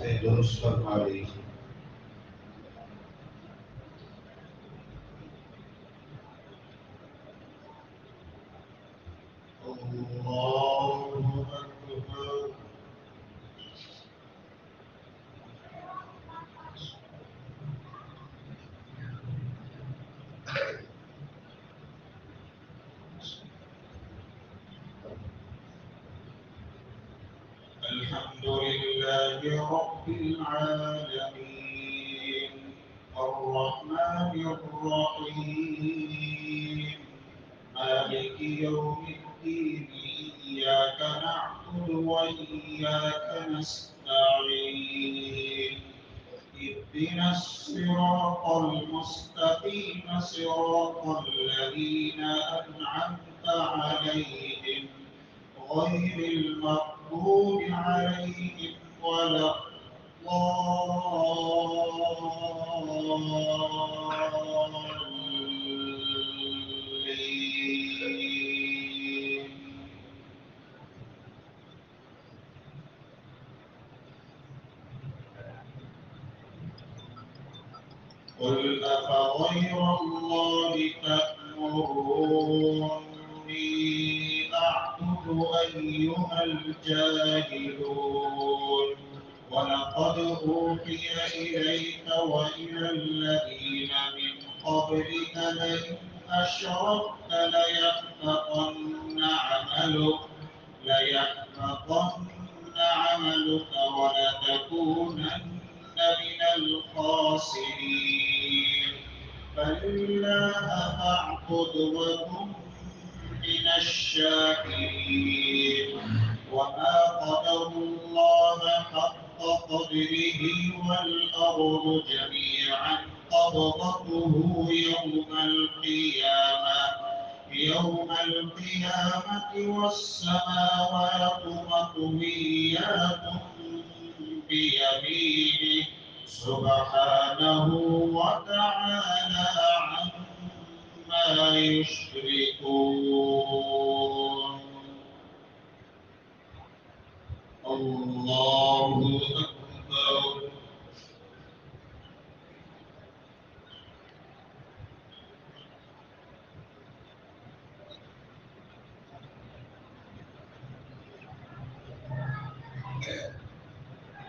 से दुरुस्त फरमा दीजिए। الحمد لله رب العالمين الرحمن الرحيم مالك يوم الدين إياك نعبد وإياك نستعين اهدنا الصراط المستقيم صراط الذين أنعمت عليهم غير المغضوب عليهم ولا الضالين. قل أفغير الله تأمروني أعبد أيها الجاهلون ولقد أوحي إليك وإلى الذين من قبلك لئن أشركت ليحبطن عملك ولتكونن من الخاسرين فلله فاعبد وكن من الشاكرين وما قدروا الله حق قدره والأرض جميعا قبضته يوم القيامة والسماوات مطويات بيمينه سبحانه وتعالى عما يشركون. الله أكبر.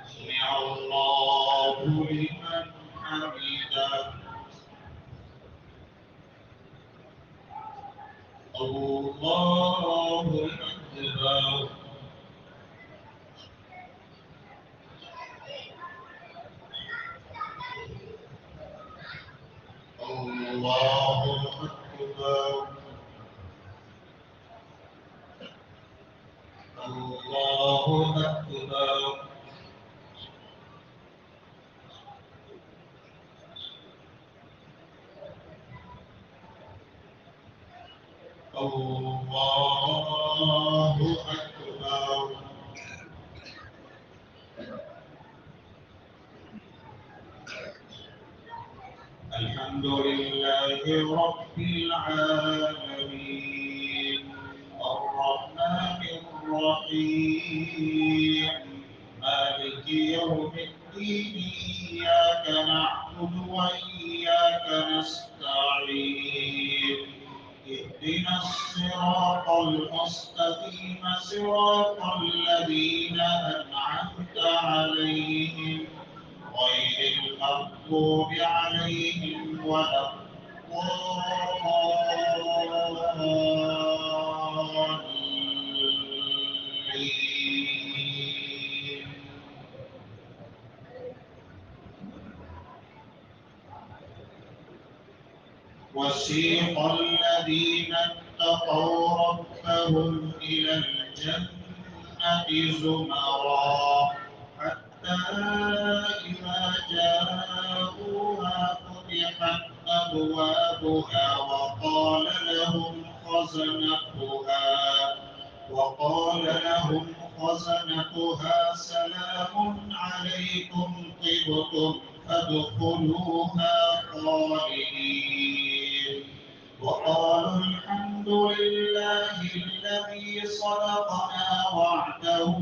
سمع الله لمن حمده. الله أكبر. الله أكبر. الله أكبر. الله أكبر. الحمد لله رب العالمين الرحمن الرحيم مالك يوم الدين إياك نعبد وإياك نستعين اهدنا الصراط المستقيم صراط الذين أنعمت عليهم غير المغضوب عليهم ولا الضالين. وسيق الذين اتقوا ربهم إلى الجنة زمرا حتى إذا جاءوها فتحت أبوابها وقال لهم خزنتها سلام عليكم طبتم فادخلوها خالدين وقالوا الحمد لله الذي صدقنا وعده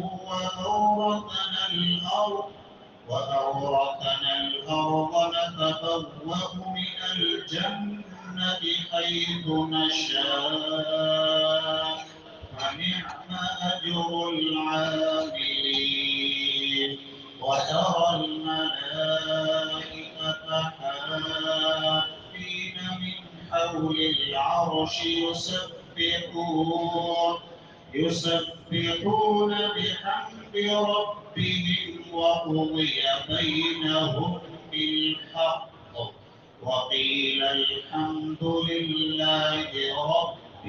حيث نشاء فنعم أجر العاملين وترى الملائكة حافين من حول العرش يسبحون بحمد ربهم وقضي بينهم بالحق وقيل الحمد لله رب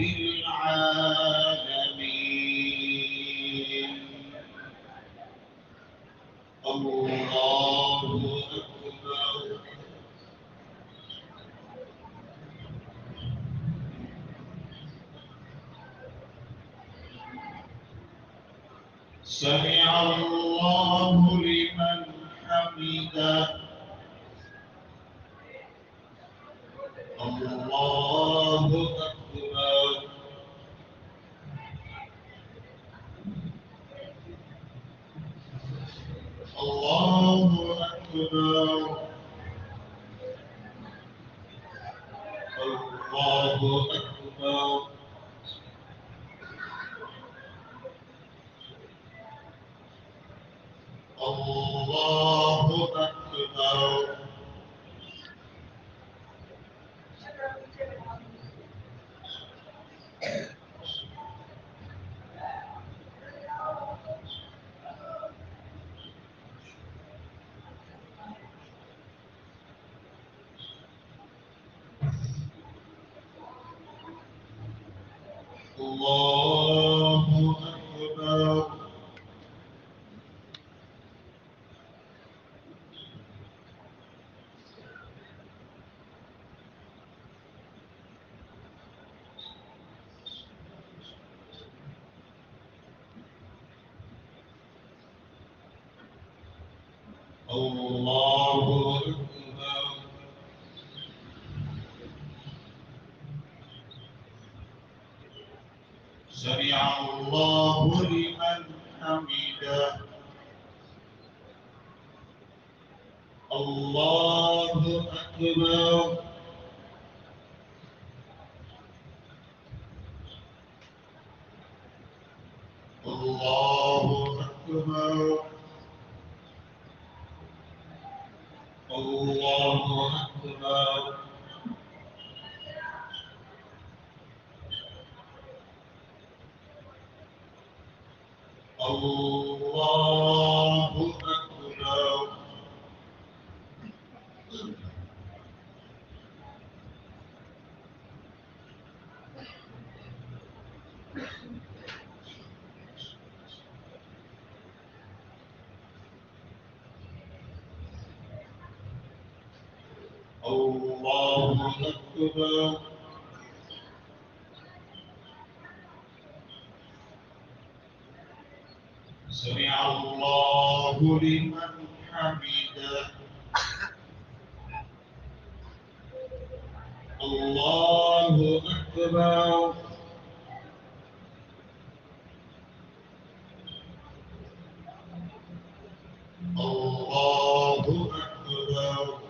العالمين. الله أكبر. سمع الله لمن حمده. الله أكبر. الله أكبر. الله أكبر. الله أكبر. الله أكبر. الله أكبر. سمع الله لمن حمده. الله أكبر. الله أكبر. الله أكبر. الله أكبر. الله أكبر. سمع الله لمن حمده. الله أكبر. الله أكبر.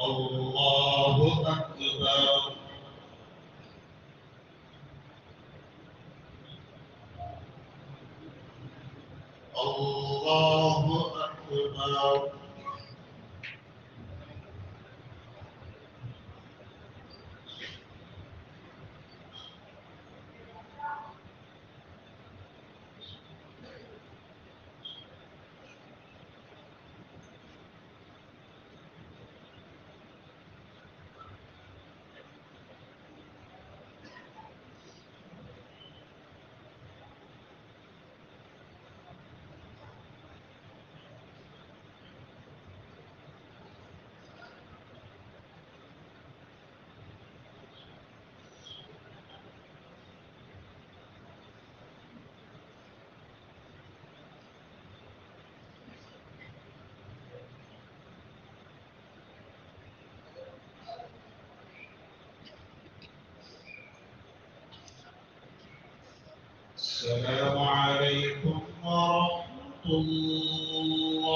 الله أكبر. الله أكبر. السلام عليكم ورحمة الله